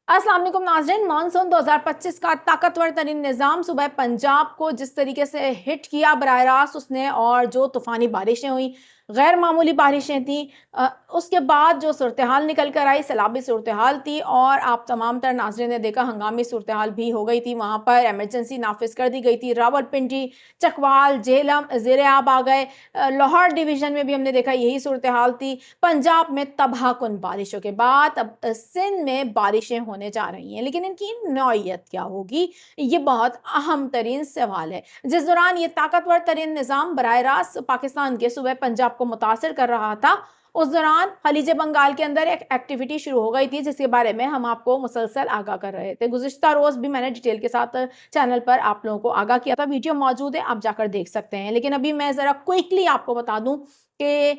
अस्सलाम वालेकुम नाज़रीन। मानसून 2025 का ताकतवर तरीन निज़ाम सुबह पंजाब को जिस तरीके से हिट किया बराह रास्त उसने, और जो तूफ़ानी बारिशें हुई, गैर मामूली बारिशें थी। उसके बाद जो सूरत हाल निकल कर आई, सैलाबी सूरत हाल थी, और आप तमाम तर नाज़रीन ने देखा हंगामी सूरत हाल भी हो गई थी। वहाँ पर एमरजेंसी नाफिज कर दी गई थी। रावलपिंडी, चकवाल, झेलम ज़ेरे आब आ गए। लाहौर डिवीज़न में भी हमने देखा यही सूरत हाल थी। पंजाब में तबाहकुन बारिशों के बाद अब सिंध में बारिशें होने जा रही हैं, लेकिन इनकी नौइयत क्या होगी, ये बहुत अहम तरीन सवाल है। जिस दौरान ये ताकतवर तरीन निज़ाम बराह रास्त पाकिस्तान के सूबे पंजाब को मुतासिर कर रहा था, उस दौरान खलीज बंगाल के अंदर एक एक्टिविटी शुरू हो गई थी, जिसके बारे में हम आपको मुसलसल आगाह कर रहे थे। गुज़िश्ता रोज़ भी मैंने डिटेल के साथ चैनल पर आप लोगों को आगाह किया था। वीडियो मौजूद है, आप जाकर देख सकते हैं। लेकिन अभी मैं ज़रा क्विकली आपको बता दूं कि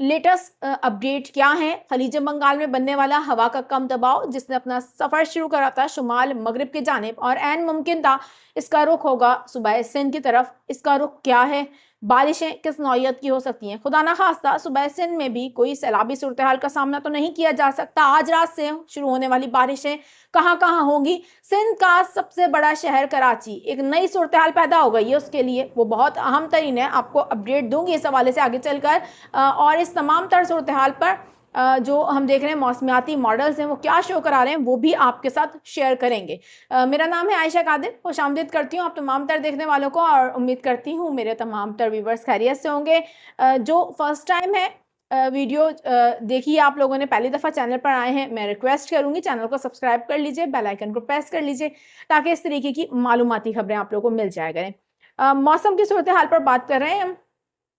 लेटेस्ट अपडेट क्या है। खलीज बंगाल में बनने वाला हवा का कम दबाव, जिसने अपना सफ़र शुरू करा था शुमाल मगरिब की जानिब, और ऐन मुमकिन था इसका रुख होगा सुबह सिंध की तरफ। इसका रुख क्या है, बारिशें किस नौइयत की हो सकती हैं, खुदा ना खास्ता सुबह सिंध में भी कोई सैलाबी सूरत हाल का सामना तो नहीं किया जा सकता। आज रात से शुरू होने वाली बारिशें कहाँ कहाँ होंगी। सिंध का सबसे बड़ा शहर कराची, एक नई सूरत हाल पैदा हो गई है, उसके लिए वो बहुत अहम तरीन है। आपको अपडेट दूंगी इस हवाले से आगे चलकर। और इस तमाम तर सूरत हाल पर जो हम देख रहे हैं मौसमियाती मॉडल्स हैं वो क्या शो करा रहे हैं, वो भी आपके साथ शेयर करेंगे। मेरा नाम है आयशा कादिर, खुशामदीद करती हूँ आप तमाम तर देखने वालों को, और उम्मीद करती हूँ मेरे तमाम तर व्यूवर्स खैरियत से होंगे। जो फर्स्ट टाइम है वीडियो देखिए, आप लोगों ने पहली दफ़ा चैनल पर आए हैं, मैं रिक्वेस्ट करूंगी चैनल को सब्सक्राइब कर लीजिए, बेल आइकन को प्रेस कर लीजिए, ताकि इस तरीके की मालूमाती खबरें आप लोगों को मिल जाया करें। मौसम की सूरत हाल पर बात कर रहे हैं हम।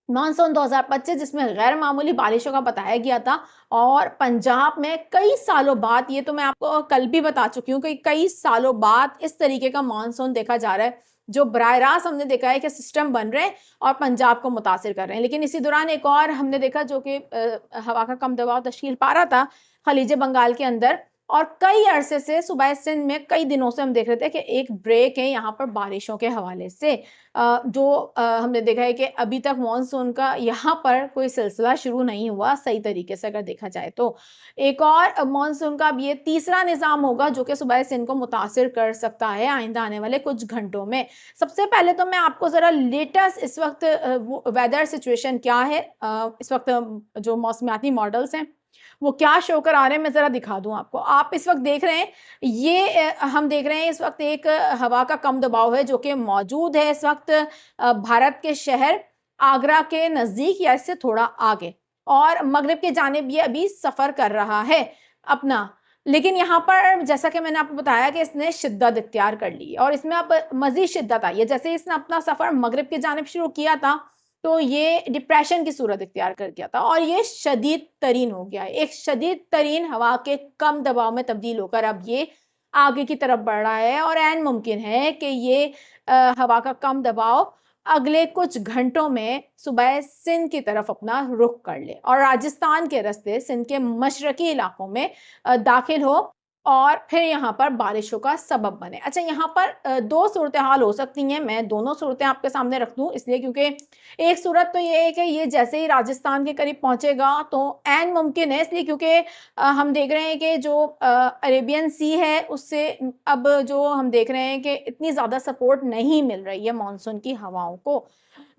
मानसून 2025 जिसमें गैर मामूली बारिशों का बताया गया था, और पंजाब में कई सालों बाद, ये तो मैं आपको कल भी बता चुकी हूँ कि कई सालों बाद इस तरीके का मानसून देखा जा रहा है, जो बराह रास्त हमने देखा है कि सिस्टम बन रहे हैं और पंजाब को मुतासिर कर रहे हैं। लेकिन इसी दौरान एक और हमने देखा जो कि हवा का कम दबाव तश्कील पा रहा था खलीज बंगाल के अंदर, और कई अरसे से सुबह सिंध में कई दिनों से हम देख रहे थे कि एक ब्रेक है यहाँ पर बारिशों के हवाले से। हमने देखा है कि अभी तक मानसून का यहाँ पर कोई सिलसिला शुरू नहीं हुआ सही तरीके से, अगर देखा जाए तो। एक और मानसून का अब ये तीसरा निज़ाम होगा जो कि सुबह सिंध को मुतासिर कर सकता है आइंदा आने वाले कुछ घंटों में। सबसे पहले तो मैं आपको ज़रा लेटेस्ट इस वक्त वेदर सिचुएशन क्या है, इस वक्त जो मौसमियाती मॉडल्स हैं वो क्या शो कर आ रहे हैं, मैं ज़रा दिखा दूँ आपको। आप इस वक्त देख रहे हैं, ये हम देख रहे हैं इस वक्त एक हवा का कम दबाव है जो कि मौजूद है इस वक्त भारत के शहर आगरा के नज़दीक या इससे थोड़ा आगे, और मगरिब की जानिब ये अभी सफ़र कर रहा है अपना। लेकिन यहाँ पर जैसा कि मैंने आपको बताया कि इसने शिद्दत इख्तियार कर ली है, और इसमें अब मज़ीद शिद्दत आई है। जैसे इसने अपना सफ़र मगरिब की जानिब शुरू किया था, तो ये डिप्रेशन की सूरत इख्तियार कर गया था, और ये शदीद तरीन हो गया है। एक शदीद तरीन हवा के कम दबाव में तब्दील होकर अब ये आगे की तरफ बढ़ रहा है, और ऐन मुमकिन है कि ये हवा का कम दबाव अगले कुछ घंटों में सुबह सिंध की तरफ अपना रुख कर ले, और राजस्थान के रास्ते सिंध के मशरकी इलाकों में दाखिल हो, और फिर यहाँ पर बारिशों का सबब बने। अच्छा, यहाँ पर दो सूरत हाल हो सकती हैं, मैं दोनों सूरतें आपके सामने रख दूँ इसलिए क्योंकि एक सूरत तो ये है कि ये जैसे ही राजस्थान के करीब पहुंचेगा तो ऐन मुमकिन है, इसलिए क्योंकि हम देख रहे हैं कि जो अरेबियन सी है उससे अब जो हम देख रहे हैं कि इतनी ज़्यादा सपोर्ट नहीं मिल रही है मानसून की हवाओं को,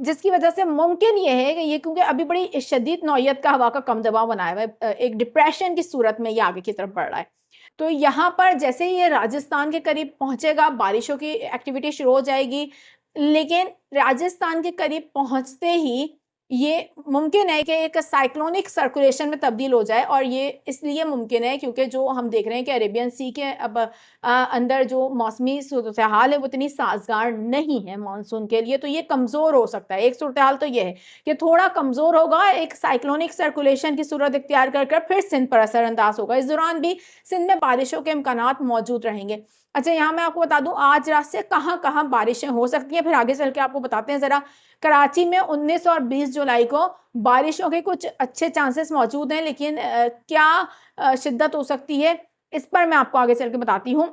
जिसकी वजह से मुमकिन ये है कि ये क्योंकि अभी बड़ी शदीद नौइयत का हवा का कम दबाव बनाया हुआ है, एक डिप्रेशन की सूरत में ये आगे की तरफ बढ़ रहा है। तो यहाँ पर जैसे ही ये राजस्थान के करीब पहुंचेगा बारिशों की एक्टिविटी शुरू हो जाएगी, लेकिन राजस्थान के करीब पहुंचते ही ये मुमकिन है कि एक साइक्लोनिक सर्कुलेशन में तब्दील हो जाए, और ये इसलिए मुमकिन है क्योंकि जो हम देख रहे हैं कि अरेबियन सी के अब अंदर जो मौसमी सूरत हाल है वो इतनी साजगार नहीं है मानसून के लिए, तो ये कमज़ोर हो सकता है। एक सूरत हाल तो ये है कि थोड़ा कमज़ोर होगा, एक साइक्लोनिक सर्कुलेशन की सूरत इख्तियार कर फिर सिंध पर असरअंदाज होगा। इस दौरान भी सिंध में बारिशों के इम्कानात मौजूद रहेंगे। अच्छा, यहाँ मैं आपको बता दूं आज रात से कहाँ कहाँ बारिशें हो सकती हैं, फिर आगे चल के आपको बताते हैं ज़रा। कराची में 19 और 20 जुलाई को बारिशों के कुछ अच्छे चांसेस मौजूद हैं, लेकिन क्या शिद्दत हो सकती है इस पर मैं आपको आगे चल के बताती हूँ।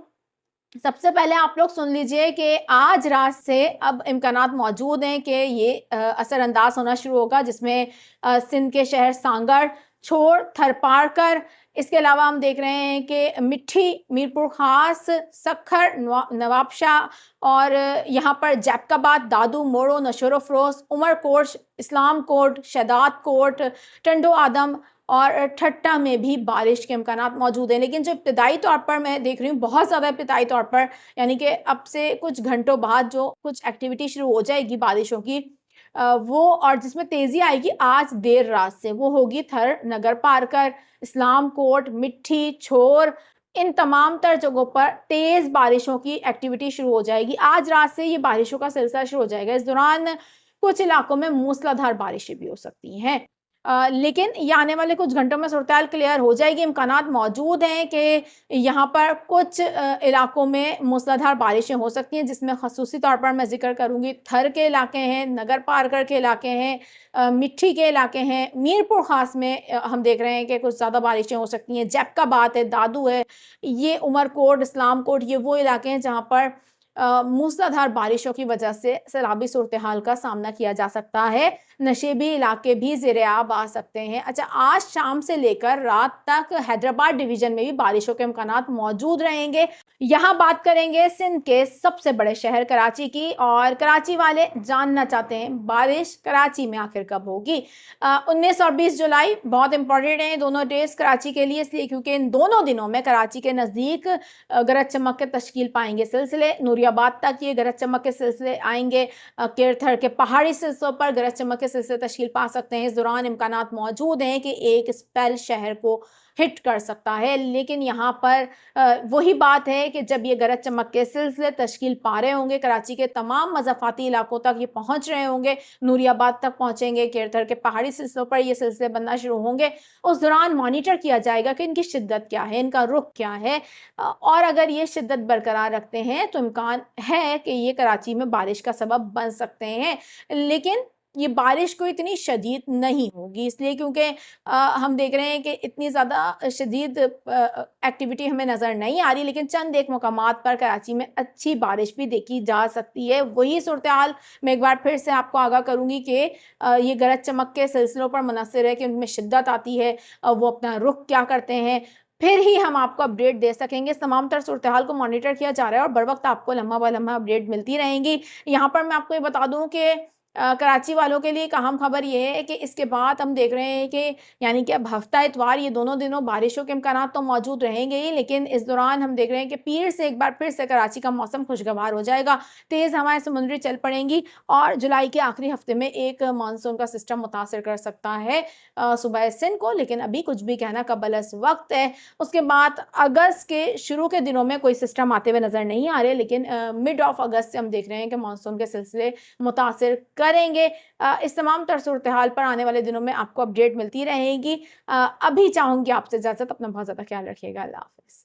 सबसे पहले आप लोग सुन लीजिए कि आज रात से अब इम्कानात मौजूद हैं कि ये असरअंदाज होना शुरू होगा, जिसमें सिंध के शहर सांगड़, छोड़, थरपारकर, इसके अलावा हम देख रहे हैं कि मिट्टी, मीरपुर ख़ास, सक्खर, नवाबशाह और यहाँ पर जैकबाबाद, दादू, मोड़ो, नशोर-ओ-फ़रोज़, उमरकोट, इस्लाम कोट, शहदाद कोट, टंडो आदम और ठट्टा में भी बारिश के इम्कानात मौजूद हैं। लेकिन जो इब्तिदाई तौर पर मैं देख रही हूँ, बहुत ज़्यादा इब्तिदाई तौर पर, यानी कि अब से कुछ घंटों बाद जो कुछ एक्टिविटी शुरू हो जाएगी बारिशों की, वो और जिसमें तेज़ी आएगी आज देर रात से, वो होगी थर, नगर पारकर, इस्लाम कोट, मिट्टी, छोर, इन तमाम तर जगहों पर तेज़ बारिशों की एक्टिविटी शुरू हो जाएगी। आज रात से ये बारिशों का सिलसिला शुरू हो जाएगा। इस दौरान कुछ इलाकों में मूसलाधार बारिशें भी हो सकती हैं। लेकिन ये आने वाले कुछ घंटों में सूरत-ए-हाल क्लियर हो जाएगी। इम्कानात मौजूद हैं कि यहाँ पर कुछ इलाकों में मूसलाधार बारिशें हो सकती हैं, जिसमें ख़ुसूसी तौर पर मैं ज़िक्र करूँगी थर के इलाके हैं, नगर पारकर के इलाके हैं, मिट्टी के इलाके हैं, मीरपुर ख़ास में हम देख रहे हैं कि कुछ ज़्यादा बारिशें हो सकती हैं। जैकबाबाद है, दादू है, ये उमरकोट, इस्लाम कोट, ये वो इलाके हैं जहाँ पर मूसलाधार बारिशों की वजह से सैलाबी सूरत-ए-हाल का सामना किया जा सकता है। नशेबी इलाके भी ज़ेर-ए-आब आ सकते हैं। अच्छा, आज शाम से लेकर रात तक हैदराबाद डिवीज़न में भी बारिशों के इम्कानात मौजूद रहेंगे। यहाँ बात करेंगे सिंध के सबसे बड़े शहर कराची की, और कराची वाले जानना चाहते हैं बारिश कराची में आखिर कब होगी। 19 और 20 जुलाई बहुत इंपॉर्टेंट हैं दोनों डेज़ कराची के लिए, इसलिए क्योंकि इन दोनों दिनों में कराची के नज़दीक गरज चमक के तश्कील पाएंगे सिलसिले। नूरियाबाद तक ये गरज चमक के सिलसिले आएंगे। केरथर के पहाड़ी सिलसिलों पर गरज चमक के सिलसिले तश्कील पा सकते हैं। इस दौरान इम्कानात मौजूद हैं कि एक स्पेल शहर को हिट कर सकता है। लेकिन यहाँ पर वही बात है कि जब ये गरज चमक के सिलसिले तश्कील पा रहे होंगे, कराची के तमाम मज़ाफ़ाती इलाकों तक ये पहुँच रहे होंगे, नूरियाबाद तक पहुँचेंगे, केरथर के पहाड़ी सिलसिलों पर ये सिलसिले बनना शुरू होंगे, उस दौरान मॉनिटर किया जाएगा कि इनकी शिद्दत क्या है, इनका रुख क्या है। और अगर ये शिद्दत बरकरार रखते हैं तो इम्कान है कि ये कराची में बारिश का सबब बन सकते हैं। लेकिन ये बारिश कोई इतनी शदीद नहीं होगी, इसलिए क्योंकि हम देख रहे हैं कि इतनी ज़्यादा शदीद एक्टिविटी हमें नज़र नहीं आ रही, लेकिन चंद एक मकामात पर कराची में अच्छी बारिश भी देखी जा सकती है। वही सूरत-ए-हाल मैं एक बार फिर से आपको आगाह करूँगी कि ये गरज चमक के सिलसिलों पर मुनहसर है कि उनमें शिद्दत आती है, वो अपना रुख क्या करते हैं, फिर ही हम आपको अपडेट दे सकेंगे। इस तमाम तर सूरत-ए-हाल को मॉनिटर किया जा रहा है और बर वक़्त आपको लम्हा ब लम्हा अपडेट मिलती रहेंगी। यहाँ पर मैं आपको ये बता दूँ कि कराची वालों के लिए एक अहम खबर ये है कि इसके बाद हम देख रहे हैं कि यानी कि अब हफ्ता इतवार ये दोनों दिनों बारिशों के इम्कानात तो मौजूद रहेंगे ही, लेकिन इस दौरान हम देख रहे हैं कि पीर से एक बार फिर से कराची का मौसम खुशगवार हो जाएगा। तेज़ हवाएँ समुद्री चल पड़ेंगी और जुलाई के आखिरी हफ्ते में एक मानसून का सिस्टम मुतासिर कर सकता है सूबा सिंध को, लेकिन अभी कुछ भी कहना क़ब्ल-अज़-वक़्त है। उसके बाद अगस्त के शुरू के दिनों में कोई सिस्टम आते हुए नज़र नहीं आ रहे, लेकिन मिड ऑफ अगस्त से हम देख रहे हैं कि मानसून के सिलसिले मुतासिर करेंगे। इस तमाम तर सूरत-ए-हाल पर आने वाले दिनों में आपको अपडेट मिलती रहेगी। अभी चाहूँगी आपसे इजाज़त, अपना बहुत ज़्यादा ख्याल रखिएगा। अल्लाह हाफ़िज़।